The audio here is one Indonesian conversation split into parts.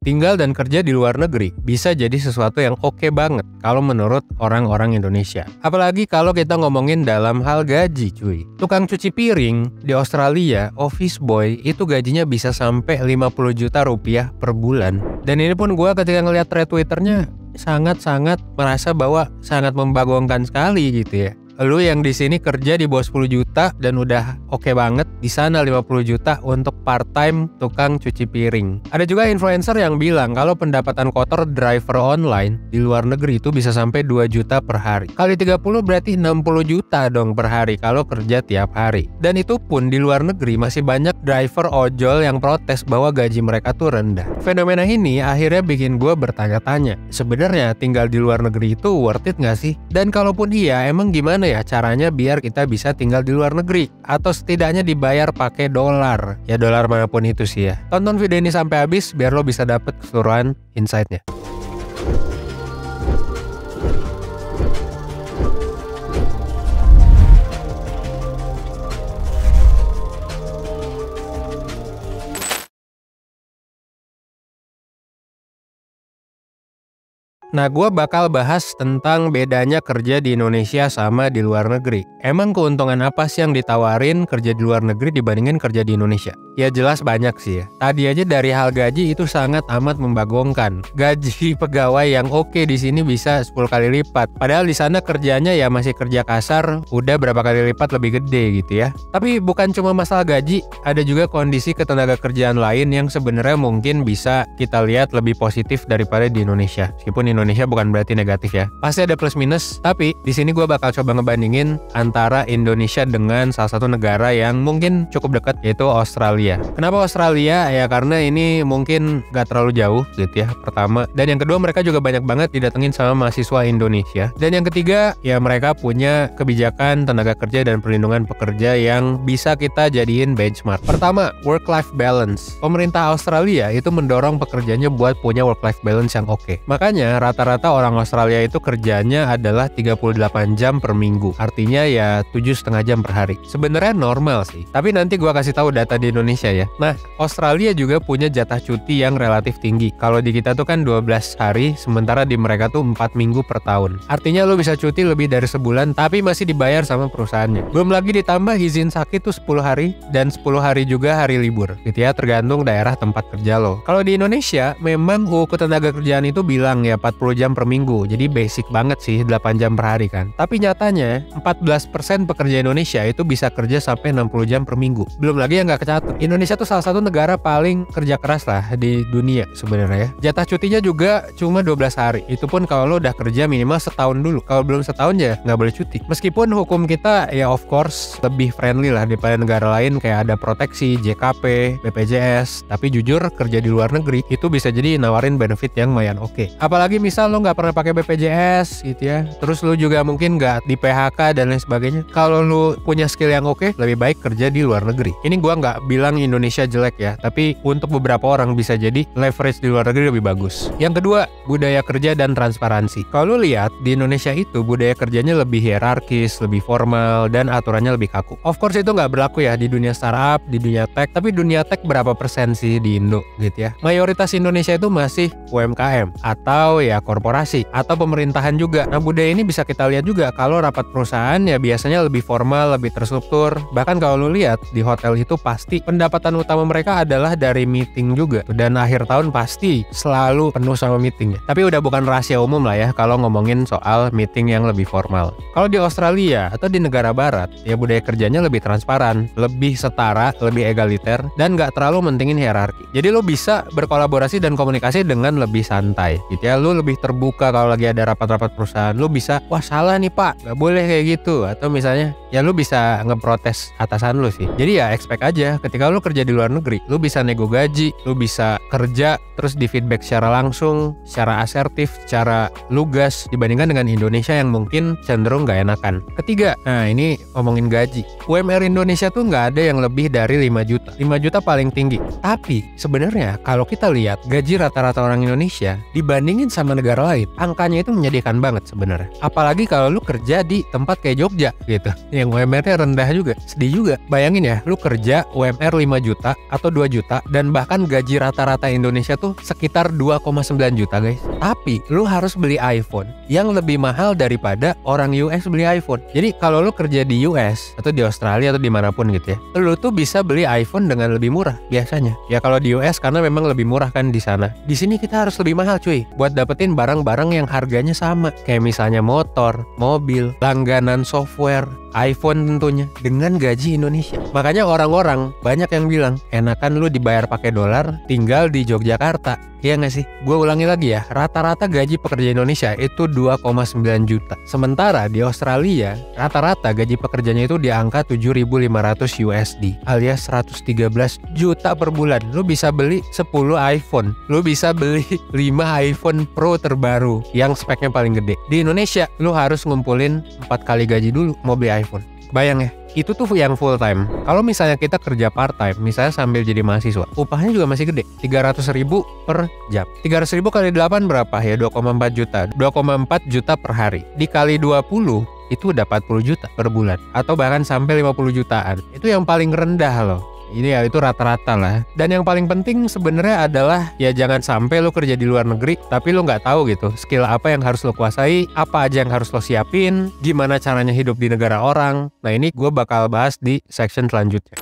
tinggal dan kerja di luar negeri bisa jadi sesuatu yang oke banget kalau menurut orang-orang Indonesia. Apalagi kalau kita ngomongin dalam hal gaji cuy. Tukang cuci piring di Australia, office boy itu gajinya bisa sampai 50 juta rupiah per bulan. Dan ini pun gue ketika ngeliat thread Twitternya sangat-sangat merasa bahwa sangat membagongkan sekali gitu ya. Lu yang di sini kerja di bawah 10 juta dan udah oke banget, di sana 50 juta untuk part-time tukang cuci piring. Ada juga influencer yang bilang kalau pendapatan kotor driver online di luar negeri itu bisa sampai 2 juta per hari. Kali 30 berarti 60 juta dong per hari kalau kerja tiap hari. Dan itu pun di luar negeri masih banyak driver ojol yang protes bahwa gaji mereka tuh rendah. Fenomena ini akhirnya bikin gue bertanya-tanya, sebenarnya tinggal di luar negeri itu worth it gak sih? Dan kalaupun iya, emang gimana ya caranya biar kita bisa tinggal di luar negeri atau setidaknya dibayar pakai dolar, ya dolar manapun itu sih ya. Tonton video ini sampai habis biar lo bisa dapet keseluruhan insight-nya. Nah, gue bakal bahas tentang bedanya kerja di Indonesia sama di luar negeri. Emang keuntungan apa sih yang ditawarin kerja di luar negeri dibandingin kerja di Indonesia? Ya jelas banyak sih ya. Tadi aja dari hal gaji itu sangat amat membagongkan. Gaji pegawai yang oke di sini bisa 10 kali lipat. Padahal di sana kerjanya ya masih kerja kasar, udah berapa kali lipat lebih gede gitu ya. Tapi bukan cuma masalah gaji, ada juga kondisi ketenaga kerjaan lain yang sebenarnya mungkin bisa kita lihat lebih positif daripada di Indonesia. Meskipun Indonesia bukan berarti negatif ya. Pasti ada plus minus, tapi di sini gue bakal coba ngebandingin antara Indonesia dengan salah satu negara yang mungkin cukup dekat, yaitu Australia. Kenapa Australia? Ya karena ini mungkin gak terlalu jauh gitu ya, pertama. Dan yang kedua, mereka juga banyak banget didatengin sama mahasiswa Indonesia. Dan yang ketiga, ya mereka punya kebijakan tenaga kerja dan perlindungan pekerja yang bisa kita jadiin benchmark. Pertama, work-life balance. Pemerintah Australia itu mendorong pekerjanya buat punya work-life balance yang oke. Makanya rata-rata orang Australia itu kerjanya adalah 38 jam per minggu. Artinya ya 7,5 jam per hari. Sebenarnya normal sih. Tapi nanti gua kasih tahu data di Indonesia ya. Nah, Australia juga punya jatah cuti yang relatif tinggi. Kalau di kita tuh kan 12 hari, sementara di mereka tuh 4 minggu per tahun. Artinya lo bisa cuti lebih dari sebulan tapi masih dibayar sama perusahaannya. Belum lagi ditambah izin sakit tuh 10 hari dan 10 hari juga hari libur. Gitu ya, tergantung daerah tempat kerja lo. Kalau di Indonesia, memang UU Ketenagakerjaan itu bilang ya 40 jam per minggu. Jadi basic banget sih 8 jam per hari kan. Tapi nyatanya 14% pekerja Indonesia itu bisa kerja sampai 60 jam per minggu. Belum lagi yang gak kecatat. Indonesia tuh salah satu negara paling kerja keras lah di dunia sebenarnya ya. Jatah cutinya juga cuma 12 hari. Itu pun kalau lo udah kerja minimal setahun dulu. Kalau belum setahun ya nggak boleh cuti. Meskipun hukum kita ya of course lebih friendly lah daripada negara lain, kayak ada proteksi, JKP, BPJS. Tapi jujur kerja di luar negeri itu bisa jadi nawarin benefit yang lumayan oke. Apalagi misal lo nggak pernah pakai BPJS gitu ya. Terus lo juga mungkin nggak di PHK dan lain sebagainya. Kalau lo punya skill yang oke, lebih baik kerja di luar negeri. Ini gua nggak bilang Indonesia jelek ya, tapi untuk beberapa orang bisa jadi leverage di luar negeri lebih bagus. Yang kedua, budaya kerja dan transparansi. Kalau lu lihat di Indonesia itu budaya kerjanya lebih hierarkis, lebih formal, dan aturannya lebih kaku. Of course itu nggak berlaku ya di dunia startup, di dunia tech, tapi dunia tech berapa persen sih di Indo gitu ya. Mayoritas Indonesia itu masih UMKM atau ya korporasi atau pemerintahan juga. Nah, budaya ini bisa kita lihat juga kalau rapat perusahaan ya biasanya lebih formal, lebih terstruktur. Bahkan kalau lu lihat di hotel itu pasti pendapatan utama mereka adalah dari meeting juga. Dan akhir tahun pasti selalu penuh sama meeting ya. Tapi udah bukan rahasia umum lah ya kalau ngomongin soal meeting yang lebih formal. Kalau di Australia atau di negara barat, ya budaya kerjanya lebih transparan, lebih setara, lebih egaliter, dan nggak terlalu mentingin hierarki. Jadi lo bisa berkolaborasi dan komunikasi dengan lebih santai gitu ya. Lo lebih terbuka kalau lagi ada rapat-rapat perusahaan. Lo bisa, wah salah nih pak, nggak boleh kayak gitu. Atau misalnya, ya lo bisa ngeprotes atasan lo sih. Jadi ya expect aja ketika lo kerja di luar negeri, lo bisa nego gaji, lo bisa kerja terus di feedback secara langsung, secara asertif, secara lugas dibandingkan dengan Indonesia yang mungkin cenderung gak enakan. Ketiga, nah ini ngomongin gaji. UMR Indonesia tuh gak ada yang lebih dari 5 juta. 5 juta paling tinggi. Tapi sebenarnya kalau kita lihat gaji rata-rata orang Indonesia dibandingin sama sama negara lain, angkanya itu menyedihkan banget sebenarnya. Apalagi kalau lu kerja di tempat kayak Jogja gitu, yang UMR-nya rendah juga, sedih juga. Bayangin ya, lu kerja UMR 5 juta atau 2 juta, dan bahkan gaji rata-rata Indonesia tuh sekitar 2,9 juta guys. Tapi lu harus beli iPhone yang lebih mahal daripada orang US beli iPhone. Jadi kalau lu kerja di US atau di Australia atau dimanapun gitu ya, lu tuh bisa beli iPhone dengan lebih murah biasanya. Ya kalau di US karena memang lebih murah kan di sana. Di sini kita harus lebih mahal cuy buat dapetin barang-barang yang harganya sama. Kayak misalnya motor, mobil, langganan software, iPhone tentunya dengan gaji Indonesia. Makanya orang-orang banyak yang bilang enakan lu dibayar pakai dolar tinggal di Yogyakarta. Iya nggak sih? Gue ulangi lagi ya, rata-rata gaji pekerja Indonesia itu 2,9 juta. Sementara di Australia, rata-rata gaji pekerjanya itu di angka 7.500 USD alias 113 juta per bulan. Lu bisa beli 10 iPhone, lu bisa beli 5 iPhone Pro terbaru yang speknya paling gede. Di Indonesia, lu harus ngumpulin 4 kali gaji dulu mau beli iPhone. Bayang ya, itu tuh yang full time. Kalau misalnya kita kerja part time, misalnya sambil jadi mahasiswa, upahnya juga masih gede, 300.000 per jam. 300.000 kali 8 berapa ya? 2,4 juta. 2,4 juta per hari. Dikali 20 itu udah 40 juta per bulan, atau bahkan sampai 50 jutaan. Itu yang paling rendah loh. Ini ya itu rata-rata lah. Dan yang paling penting sebenarnya adalah ya jangan sampai lo kerja di luar negeri tapi lo nggak tahu gitu skill apa yang harus lo kuasai, apa aja yang harus lo siapin, gimana caranya hidup di negara orang. Nah ini gue bakal bahas di section selanjutnya.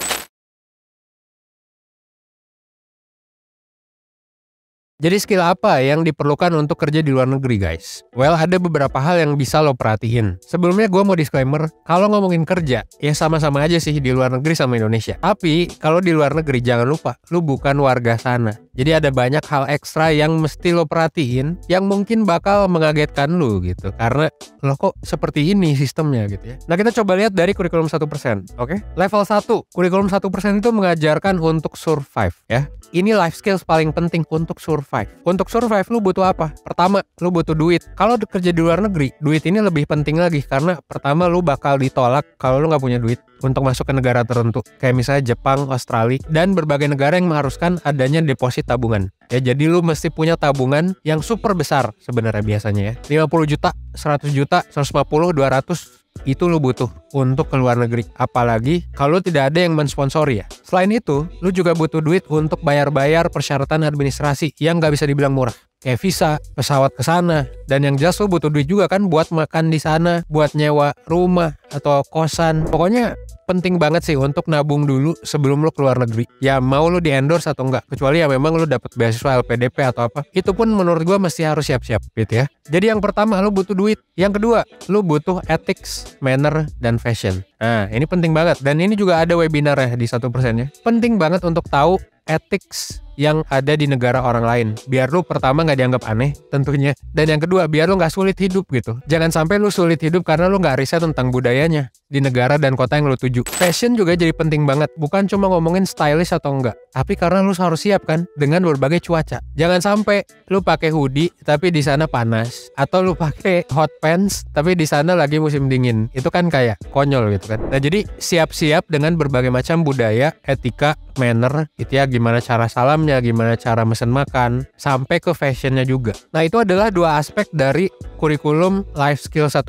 Jadi skill apa yang diperlukan untuk kerja di luar negeri guys? Well, ada beberapa hal yang bisa lo perhatiin. Sebelumnya gue mau disclaimer, kalau ngomongin kerja, ya sama-sama aja sih di luar negeri sama Indonesia. Tapi kalau di luar negeri jangan lupa, lo bukan warga sana. Jadi ada banyak hal ekstra yang mesti lo perhatiin, yang mungkin bakal mengagetkan lo gitu. Karena lo kok seperti ini sistemnya gitu ya. Nah kita coba lihat dari kurikulum 1%, oke? Level 1, kurikulum 1% itu mengajarkan untuk survive ya. Ini life skills paling penting untuk survive. Untuk survive lu butuh apa? Pertama, lu butuh duit. Kalau kerja di luar negeri, duit ini lebih penting lagi karena pertama lu bakal ditolak kalau lu nggak punya duit untuk masuk ke negara tertentu. Kayak misalnya Jepang, Australia, dan berbagai negara yang mengharuskan adanya deposit tabungan. Ya jadi lu mesti punya tabungan yang super besar sebenarnya biasanya ya. 50 juta, 100 juta, 150, 200 itu lu butuh untuk ke luar negeri. Apalagi kalau tidak ada yang mensponsori ya. Selain itu, lu juga butuh duit untuk bayar-bayar persyaratan administrasi yang gak bisa dibilang murah. Kayak visa, pesawat ke sana, dan yang jelas lu butuh duit juga kan buat makan di sana, buat nyewa rumah atau kosan. Pokoknya penting banget sih untuk nabung dulu sebelum lu keluar negeri. Ya mau lu di endorse atau enggak, kecuali ya memang lu dapet beasiswa LPDP atau apa. Itu pun menurut gua mesti harus siap-siap gitu ya. Jadi yang pertama lu butuh duit. Yang kedua, lu butuh ethics, manner, dan fashion. Nah ini penting banget. Dan ini juga ada webinar ya di 1% ya. Penting banget untuk tahu ethics yang ada di negara orang lain. Biar lu pertama gak dianggap aneh tentunya. Dan yang kedua, biar lu gak sulit hidup gitu. Jangan sampai lu sulit hidup karena lu gak riset tentang budayanya di negara dan kota yang lu tuju. Fashion juga jadi penting banget. Bukan cuma ngomongin stylish atau enggak, tapi karena lu harus siap kan dengan berbagai cuaca. Jangan sampai lu pakai hoodie tapi di sana panas, atau lu pakai hot pants tapi di sana lagi musim dingin. Itu kan kayak konyol gitu kan. Nah jadi siap-siap dengan berbagai macam budaya, etika, manner gitu ya, gimana cara salamnya, gimana cara mesen makan, sampai ke fashionnya juga. Nah itu adalah dua aspek dari kurikulum life skill 1%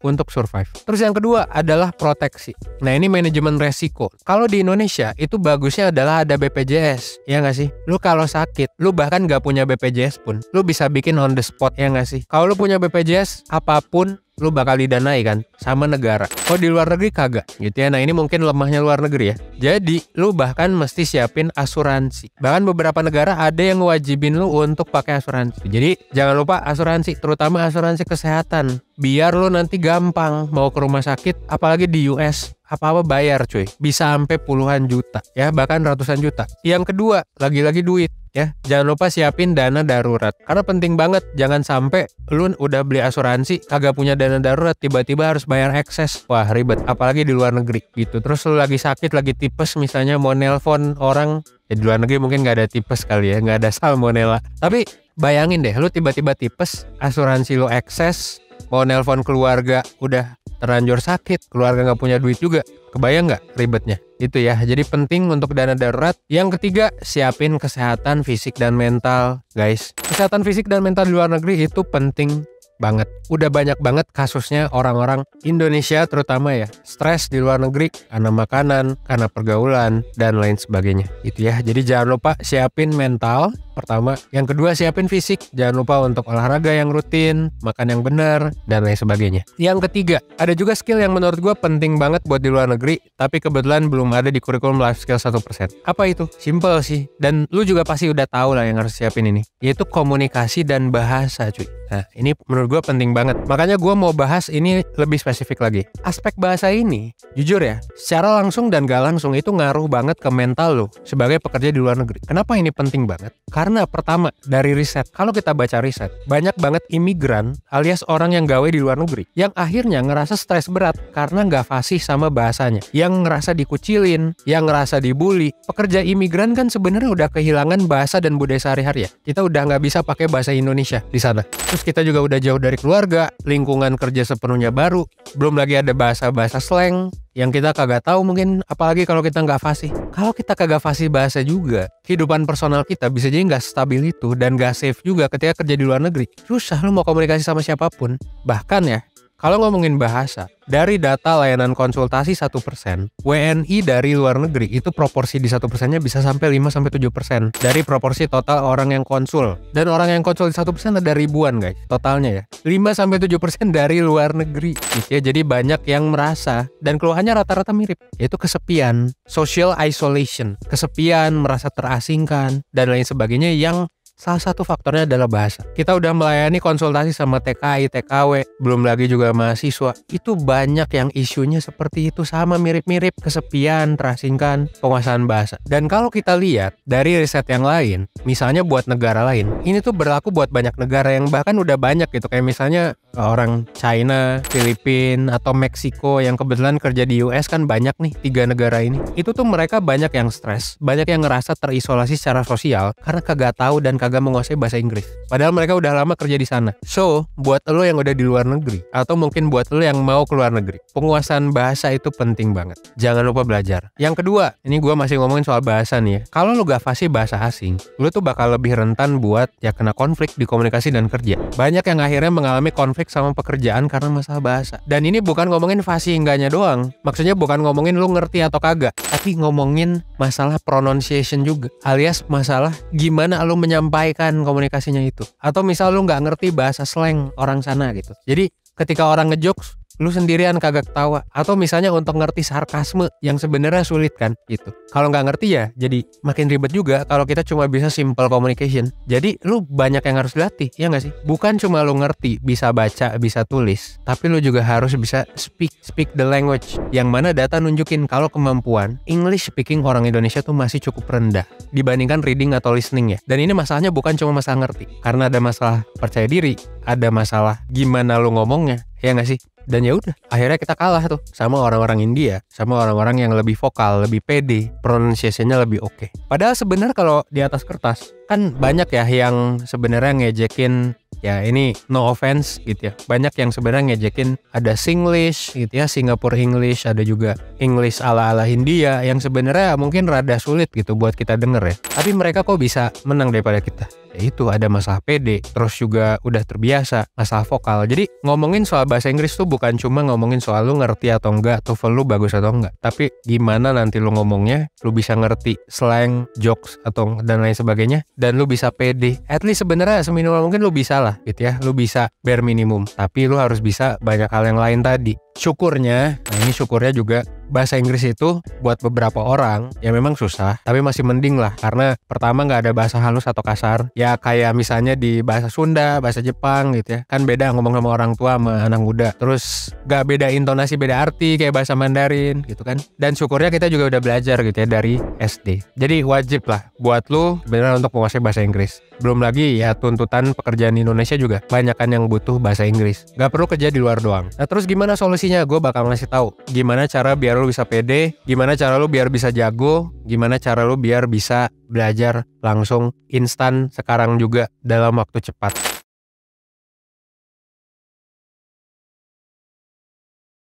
untuk survive. Terus yang kedua adalah proteksi. Nah ini manajemen resiko. Kalau di Indonesia itu bagusnya adalah ada BPJS, ya nggak sih? Lu kalau sakit, lu bahkan nggak punya BPJS pun, lu bisa bikin on the spot, ya nggak sih? Kalau lu punya BPJS, apapun lu bakal didanai kan sama negara. Kalau di luar negeri kagak gitu ya. Nah ini mungkin lemahnya luar negeri ya. Jadi lu bahkan mesti siapin asuransi. Bahkan beberapa negara ada yang ngewajibin lu untuk pakai asuransi. Jadi jangan lupa asuransi, terutama asuransi kesehatan. Biar lu nanti gampang mau ke rumah sakit, apalagi di US. Apa-apa bayar cuy, bisa sampai puluhan juta ya, bahkan ratusan juta. Yang kedua, lagi-lagi duit ya. Jangan lupa siapin dana darurat. Karena penting banget, jangan sampai lu udah beli asuransi kagak punya dana darurat, tiba-tiba harus bayar ekses. Wah, ribet, apalagi di luar negeri gitu. Terus lu lagi sakit, lagi tipes misalnya mau nelpon orang, ya di luar negeri mungkin nggak ada tipes kali ya, nggak ada salmonella. Tapi bayangin deh, lu tiba-tiba tipes, asuransi lu ekses, mau nelpon keluarga udah terlanjur sakit, keluarga nggak punya duit juga, Kebayang nggak ribetnya? Itu ya, jadi penting untuk dana darurat. Yang ketiga, siapin kesehatan fisik dan mental, guys. Kesehatan fisik dan mental di luar negeri itu penting banget. Udah banyak banget kasusnya orang-orang Indonesia terutama ya, stres di luar negeri karena makanan, karena pergaulan, dan lain sebagainya. Itu ya, jadi jangan lupa siapin mental pertama. Yang kedua, siapin fisik. Jangan lupa untuk olahraga yang rutin, makan yang benar, dan lain sebagainya. Yang ketiga, ada juga skill yang menurut gue penting banget buat di luar negeri, tapi kebetulan belum ada di kurikulum life skill 1%. Apa itu? Simple sih, dan lu juga pasti udah tahu lah yang harus siapin ini, yaitu komunikasi dan bahasa, cuy. Nah, ini menurut gue penting banget. Makanya gue mau bahas ini lebih spesifik lagi. Aspek bahasa ini, jujur ya, secara langsung dan gak langsung itu ngaruh banget ke mental lo sebagai pekerja di luar negeri. Kenapa ini penting banget? Karena pertama, dari riset. Kalau kita baca riset, banyak banget imigran alias orang yang gawe di luar negeri yang akhirnya ngerasa stres berat karena gak fasih sama bahasanya. Yang ngerasa dikucilin, yang ngerasa dibully. Pekerja imigran kan sebenarnya udah kehilangan bahasa dan budaya sehari-hari ya. Kita udah gak bisa pakai bahasa Indonesia di sana. Terus kita juga udah jauh dari keluarga, lingkungan kerja sepenuhnya baru, belum lagi ada bahasa-bahasa slang yang kita kagak tahu mungkin, apalagi kalau kita nggak fasih. Kalau kita kagak fasih bahasa juga, kehidupan personal kita bisa jadi nggak stabil itu dan nggak safe juga ketika kerja di luar negeri. Susah lu mau komunikasi sama siapapun. Bahkan ya, kalau ngomongin bahasa, dari data layanan konsultasi 1%, WNI dari luar negeri itu proporsi di 1%-nya bisa sampai 5-7% dari proporsi total orang yang konsul. Dan orang yang konsul di 1% ada ribuan guys, totalnya ya. 5-7% dari luar negeri. Ya, jadi banyak yang merasa, dan keluhannya rata-rata mirip, yaitu kesepian, social isolation, kesepian, merasa terasingkan, dan lain sebagainya yang salah satu faktornya adalah bahasa. Kita udah melayani konsultasi sama TKI, TKW, belum lagi juga mahasiswa. Itu banyak yang isunya seperti itu, sama mirip-mirip, kesepian, terasingkan, penguasaan bahasa. Dan kalau kita lihat dari riset yang lain, misalnya buat negara lain, ini tuh berlaku buat banyak negara yang bahkan udah banyak gitu. Kayak misalnya orang China, Filipina, atau Meksiko yang kebetulan kerja di US kan banyak nih, 3 negara ini. Itu tuh mereka banyak yang stres, banyak yang ngerasa terisolasi secara sosial karena kagak tahu dan kagak menguasai bahasa Inggris. Padahal mereka udah lama kerja di sana. So, buat lo yang udah di luar negeri, atau mungkin buat lo yang mau ke luar negeri, penguasaan bahasa itu penting banget. Jangan lupa belajar. Yang kedua, ini gue masih ngomongin soal bahasa nih ya. Kalau lo gak fasih bahasa asing, lo tuh bakal lebih rentan buat ya kena konflik di komunikasi dan kerja. Banyak yang akhirnya mengalami konflik sama pekerjaan karena masalah bahasa. Dan ini bukan ngomongin fasih enggaknya doang. Maksudnya bukan ngomongin lo ngerti atau kagak, tapi ngomongin masalah pronunciation juga, alias masalah gimana lo menyampaikan komunikasinya itu. Atau misal lu nggak ngerti bahasa slang orang sana gitu. Jadi ketika orang ngejokes, lu sendirian kagak ketawa. Atau misalnya untuk ngerti sarkasme yang sebenarnya sulit kan gitu. Kalau nggak ngerti ya jadi makin ribet juga kalau kita cuma bisa simple communication. Jadi lu banyak yang harus dilatih, ya nggak sih? Bukan cuma lu ngerti, bisa baca, bisa tulis, tapi lu juga harus bisa speak the language. Yang mana data nunjukin kalau kemampuan English speaking orang Indonesia tuh masih cukup rendah dibandingkan reading atau listening ya. Dan ini masalahnya bukan cuma masalah ngerti, karena ada masalah percaya diri, ada masalah gimana lu ngomongnya, ya nggak sih? Dan ya udah, akhirnya kita kalah tuh sama orang-orang India, sama orang-orang yang lebih vokal, lebih pede, pronunciation-nya lebih oke. Padahal sebenarnya kalau di atas kertas kan banyak ya yang sebenarnya ngejekin, ya ini no offense gitu ya. Banyak yang sebenarnya ngejekin, ada Singlish gitu ya, Singapore English, ada juga English ala-ala Hindia yang sebenarnya mungkin rada sulit gitu buat kita denger ya. Tapi mereka kok bisa menang daripada kita? Ya itu ada masalah pede, terus juga udah terbiasa, masalah vokal. Jadi ngomongin soal bahasa Inggris tuh bukan cuma ngomongin soal lu ngerti atau enggak, TOEFL lu bagus atau enggak, tapi gimana nanti lu ngomongnya, lu bisa ngerti slang, jokes atau dan lain sebagainya, dan lu bisa pede. At least sebenarnya seminimal mungkin lu bisa lah gitu ya, lu bisa bare minimum, tapi lu harus bisa banyak hal yang lain tadi. Syukurnya, nah ini syukurnya juga bahasa Inggris itu buat beberapa orang ya memang susah, tapi masih mending lah, karena pertama nggak ada bahasa halus atau kasar ya, kayak misalnya di bahasa Sunda, bahasa Jepang gitu ya, kan beda ngomong sama orang tua sama anak muda, terus nggak beda intonasi, beda arti kayak bahasa Mandarin gitu kan. Dan syukurnya kita juga udah belajar gitu ya dari SD, jadi wajib lah buat lu beneran untuk menguasai bahasa Inggris. Belum lagi ya tuntutan pekerjaan di Indonesia juga banyak kan yang butuh bahasa Inggris, nggak perlu kerja di luar doang. Nah terus gimana solusinya? Gue bakal ngasih tahu gimana cara biar lu bisa pede, gimana cara lu biar bisa jago, gimana cara lu biar bisa belajar langsung instan sekarang juga dalam waktu cepat.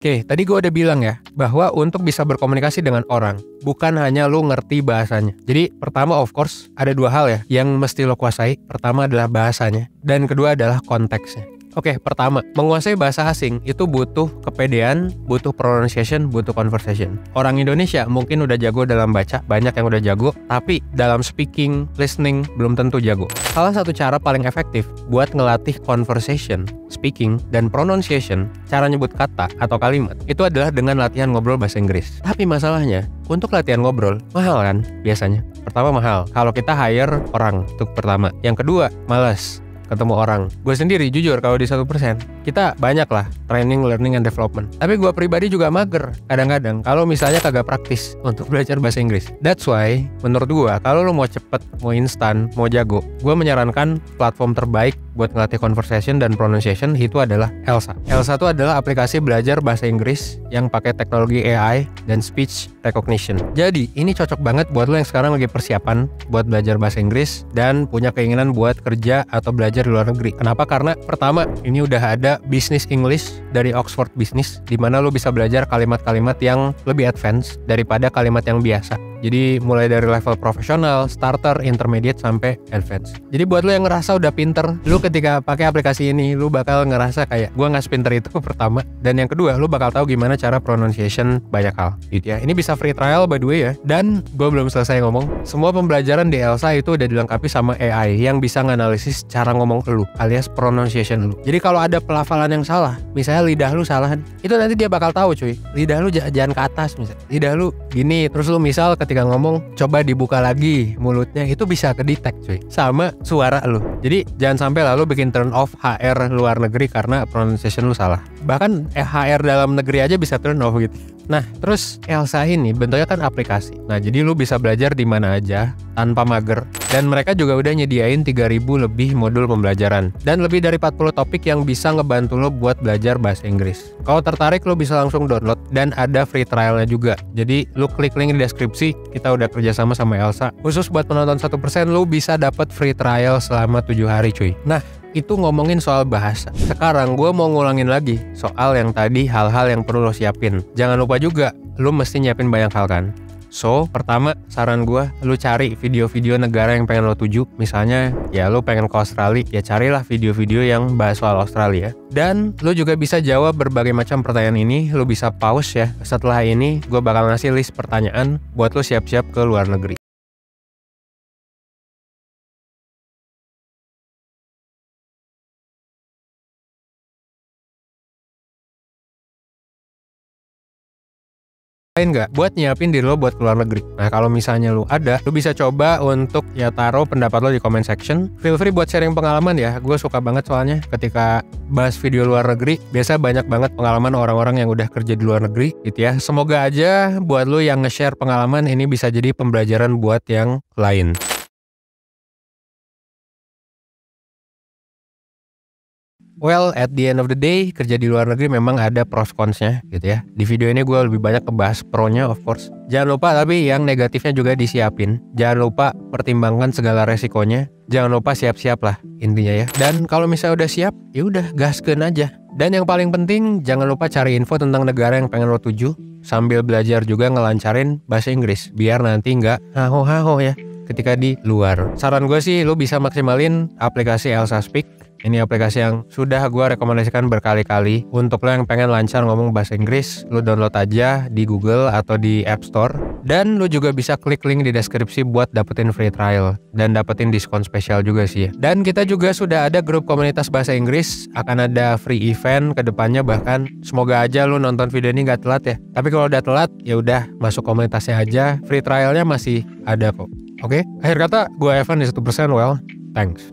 Oke, tadi gue udah bilang ya, bahwa untuk bisa berkomunikasi dengan orang, bukan hanya lu ngerti bahasanya. Jadi pertama of course, ada dua hal ya, yang mesti lo kuasai. Pertama adalah bahasanya, dan kedua adalah konteksnya. Oke, pertama, menguasai bahasa asing itu butuh kepedean, butuh pronunciation, butuh conversation. Orang Indonesia mungkin udah jago dalam baca, banyak yang udah jago, tapi dalam speaking, listening, belum tentu jago. Salah satu cara paling efektif buat ngelatih conversation, speaking, dan pronunciation, cara nyebut kata atau kalimat, itu adalah dengan latihan ngobrol bahasa Inggris. Tapi masalahnya, untuk latihan ngobrol, mahal kan biasanya. Pertama mahal, kalau kita hire orang, itu pertama. Yang kedua, malas ketemu orang. Gue sendiri jujur kalau di 1%, kita banyak lah training, learning, and development. Tapi gue pribadi juga mager kadang-kadang kalau misalnya kagak praktis untuk belajar bahasa Inggris. That's why menurut gue, kalau lo mau cepet, mau instan, mau jago, gue menyarankan platform terbaik buat ngelatih conversation dan pronunciation itu adalah Elsa. Elsa itu adalah aplikasi belajar bahasa Inggris yang pakai teknologi AI dan speech recognition. Jadi ini cocok banget buat lo yang sekarang lagi persiapan buat belajar bahasa Inggris dan punya keinginan buat kerja atau belajar di luar negeri. Kenapa? Karena pertama, ini udah ada Business English dari Oxford Business, di mana lo bisa belajar kalimat-kalimat yang lebih advance daripada kalimat yang biasa. Jadi mulai dari level profesional, starter, intermediate, sampai advance. Jadi buat lo yang ngerasa udah pinter, lo ketika pakai aplikasi ini, lo bakal ngerasa kayak gue nggak sepinter itu pertama. Dan yang kedua, lo bakal tahu gimana cara pronunciation banyak hal gitu ya. Ini bisa free trial by the way ya. Dan gue belum selesai ngomong, semua pembelajaran di Elsa itu udah dilengkapi sama AI yang bisa nganalisis cara ngomong lo alias pronunciation lo. Jadi kalau ada pelafalan yang salah, misalnya lidah lo salah, itu nanti dia bakal tahu cuy. Lidah lo jangan ke atas misalnya. Lidah lo gini, terus lo misal ketika ngomong coba dibuka lagi mulutnya, itu bisa kedetek cuy sama suara lu. Jadi jangan sampai lalu bikin turn off HR luar negeri karena pronunciation lu salah. Bahkan HR dalam negeri aja bisa turn off gitu. Nah, terus Elsa ini bentuknya kan aplikasi. Nah, jadi lu bisa belajar di mana aja tanpa mager. Dan mereka juga udah nyediain 3.000 lebih modul pembelajaran dan lebih dari 40 topik yang bisa ngebantu lo buat belajar bahasa Inggris. Kalau tertarik lo bisa langsung download dan ada free trialnya juga. Jadi lo klik link di deskripsi, kita udah kerjasama sama Elsa. Khusus buat penonton 1% lo bisa dapat free trial selama 7 hari cuy. Nah, itu ngomongin soal bahasa. Sekarang gue mau ngulangin lagi soal yang tadi, hal-hal yang perlu lo siapin. Jangan lupa juga, lo mesti nyiapin banyak hal kan. So, pertama saran gue, lu cari video-video negara yang pengen lo tuju. Misalnya, ya lu pengen ke Australia, ya carilah video-video yang bahas soal Australia. Dan lu juga bisa jawab berbagai macam pertanyaan ini. Lu bisa pause ya. Setelah ini, gue bakal ngasih list pertanyaan buat lu siap-siap ke luar negeri. Lain nggak buat nyiapin diri lo buat keluar negeri. Nah, kalau misalnya lu ada, lu bisa coba untuk ya taruh pendapat lo di comment section. Feel free buat sharing pengalaman ya. Gue suka banget soalnya ketika bahas video luar negeri, biasa banyak banget pengalaman orang-orang yang udah kerja di luar negeri gitu ya. Semoga aja buat lo yang nge-share pengalaman ini bisa jadi pembelajaran buat yang lain. Well, at the end of the day, kerja di luar negeri memang ada pros cons-nya gitu ya. Di video ini gue lebih banyak ngebahas pro-nya of course. Jangan lupa tapi yang negatifnya juga disiapin. Jangan lupa pertimbangkan segala resikonya. Jangan lupa siap-siap lah intinya ya. Dan kalau misalnya udah siap, ya udah gaskeun aja. Dan yang paling penting, jangan lupa cari info tentang negara yang pengen lo tuju. Sambil belajar juga ngelancarin bahasa Inggris. Biar nanti nggak haho-haho ya ketika di luar. Saran gue sih, lo bisa maksimalin aplikasi Elsa Speak. Ini aplikasi yang sudah gue rekomendasikan berkali-kali. Untuk lo yang pengen lancar ngomong bahasa Inggris, lo download aja di Google atau di App Store. Dan lo juga bisa klik link di deskripsi buat dapetin free trial. Dan dapetin diskon spesial juga sih ya. Dan kita juga sudah ada grup komunitas bahasa Inggris. Akan ada free event ke depannya bahkan. Semoga aja lo nonton video ini gak telat ya. Tapi kalau udah telat, ya udah masuk komunitasnya aja. Free trialnya masih ada kok. Oke? Akhir kata, gue Evan di 1%. Well, thanks.